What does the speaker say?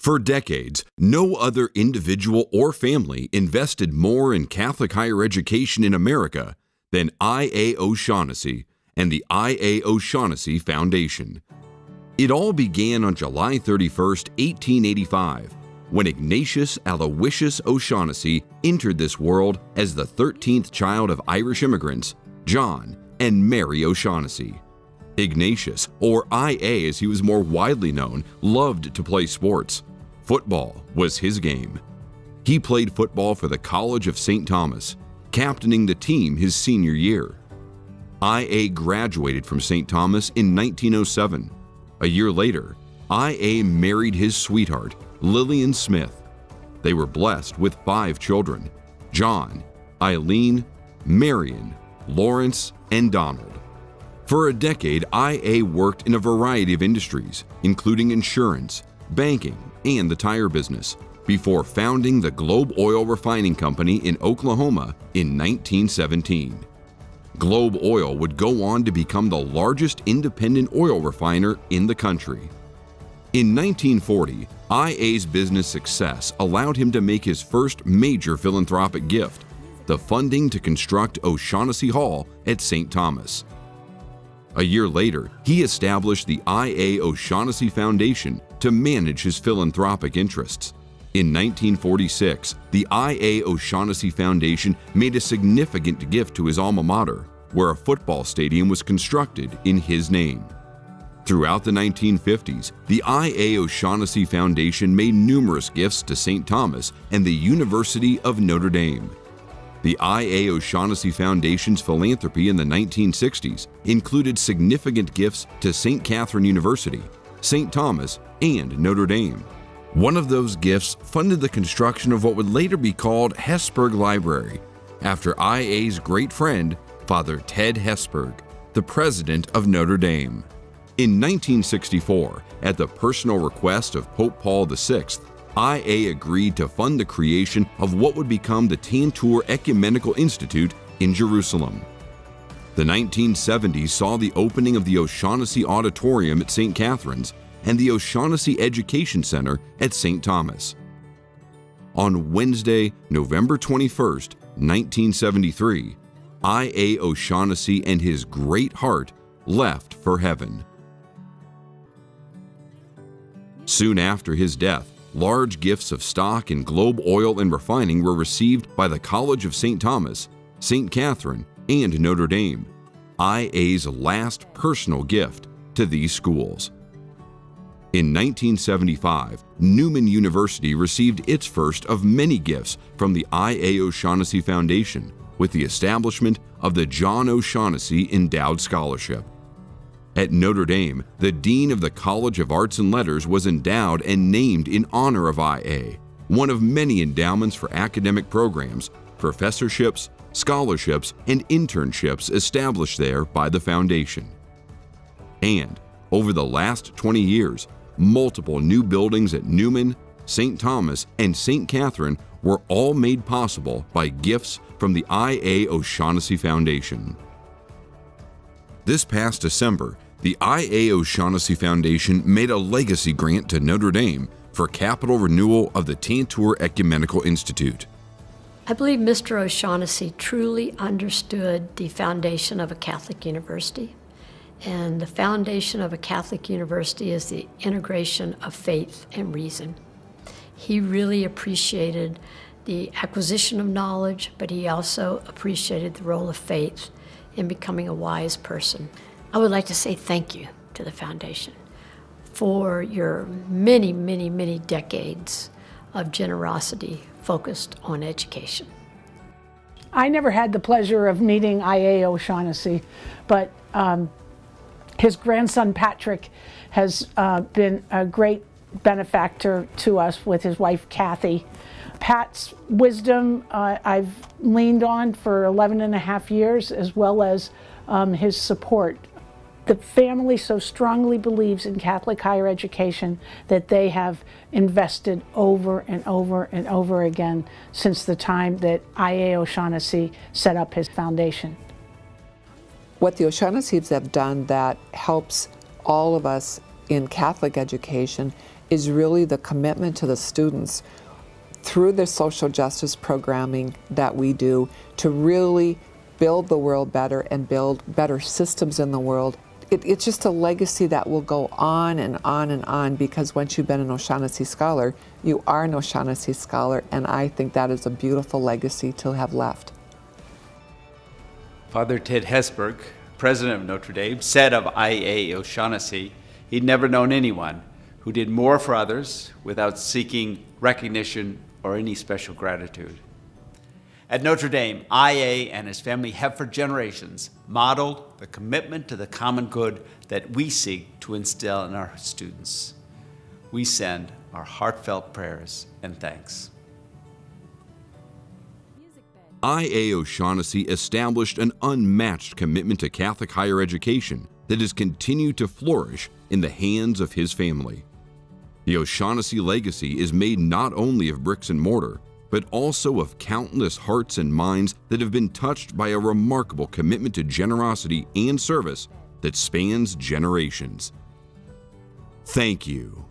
For decades, no other individual or family invested more in Catholic higher education in America than I.A. O'Shaughnessy and the I.A. O'Shaughnessy Foundation. It all began on July 31, 1885, when Ignatius Aloysius O'Shaughnessy entered this world as the 13th child of Irish immigrants, John and Mary O'Shaughnessy. Ignatius, or I.A. as he was more widely known, loved to play sports. Football was his game. He played football for the College of St. Thomas, captaining the team his senior year. I.A. graduated from St. Thomas in 1907. A year later, I.A. married his sweetheart, Lillian Smith. They were blessed with 5 children: John, Eileen, Marion, Lawrence, and Donald. For a decade, I.A. worked in a variety of industries, including insurance, banking, and the tire business, before founding the Globe Oil Refining Company in Oklahoma in 1917. Globe Oil would go on to become the largest independent oil refiner in the country. In 1940, I.A.'s business success allowed him to make his first major philanthropic gift, the funding to construct O'Shaughnessy Hall at St. Thomas. A year later, he established the I.A. O'Shaughnessy Foundation to manage his philanthropic interests. In 1946, the I.A. O'Shaughnessy Foundation made a significant gift to his alma mater, where a football stadium was constructed in his name. Throughout the 1950s, the I.A. O'Shaughnessy Foundation made numerous gifts to St. Thomas and the University of Notre Dame. The I.A. O'Shaughnessy Foundation's philanthropy in the 1960s included significant gifts to St. Catherine University, St. Thomas, and Notre Dame. One of those gifts funded the construction of what would later be called Hesburgh Library, after I.A.'s great friend, Father Ted Hesburgh, the president of Notre Dame. In 1964, at the personal request of Pope Paul VI, I.A. agreed to fund the creation of what would become the Tantor Ecumenical Institute in Jerusalem. The 1970s saw the opening of the O'Shaughnessy Auditorium at St. Catherine's and the O'Shaughnessy Education Center at St. Thomas. On Wednesday, November 21, 1973, I.A. O'Shaughnessy and his great heart left for heaven. Soon after his death, large gifts of stock in Globe Oil and Refining were received by the College of St. Thomas, St. Catherine, and Notre Dame, I.A.'s last personal gift to these schools. In 1975, Newman University received its first of many gifts from the I.A. O'Shaughnessy Foundation with the establishment of the John O'Shaughnessy Endowed Scholarship. At Notre Dame, the Dean of the College of Arts and Letters was endowed and named in honor of I.A., one of many endowments for academic programs, professorships, scholarships, and internships established there by the foundation. And, over the last 20 years, multiple new buildings at Newman, St. Thomas, and St. Catherine were all made possible by gifts from the I.A. O'Shaughnessy Foundation. This past December, the I.A. O'Shaughnessy Foundation made a legacy grant to Notre Dame for capital renewal of the Tantor Ecumenical Institute. I believe Mr. O'Shaughnessy truly understood the foundation of a Catholic university. And the foundation of a Catholic university is the integration of faith and reason. He really appreciated the acquisition of knowledge, but he also appreciated the role of faith in becoming a wise person. I would like to say thank you to the foundation for your many, many, many decades of generosity focused on education. I never had the pleasure of meeting I.A. O'Shaughnessy, but his grandson Patrick has been a great benefactor to us with his wife Kathy. Pat's wisdom I've leaned on for 11 and a half years, as well as his support. The family so strongly believes in Catholic higher education that they have invested over and over and over again since the time that I.A. O'Shaughnessy set up his foundation. What the O'Shaughnessys have done that helps all of us in Catholic education is really the commitment to the students through the social justice programming that we do to really build the world better and build better systems in the world. It's just a legacy that will go on and on and on, because once you've been an O'Shaughnessy Scholar, you are an O'Shaughnessy Scholar, and I think that is a beautiful legacy to have left. Father Ted Hesburgh, president of Notre Dame, said of IA O'Shaughnessy, he'd never known anyone who did more for others without seeking recognition or any special gratitude. At Notre Dame, IA and his family have for generations modeled the commitment to the common good that we seek to instill in our students. We send our heartfelt prayers and thanks. IA O'Shaughnessy established an unmatched commitment to Catholic higher education that has continued to flourish in the hands of his family. The O'Shaughnessy legacy is made not only of bricks and mortar, but also of countless hearts and minds that have been touched by a remarkable commitment to generosity and service that spans generations. Thank you.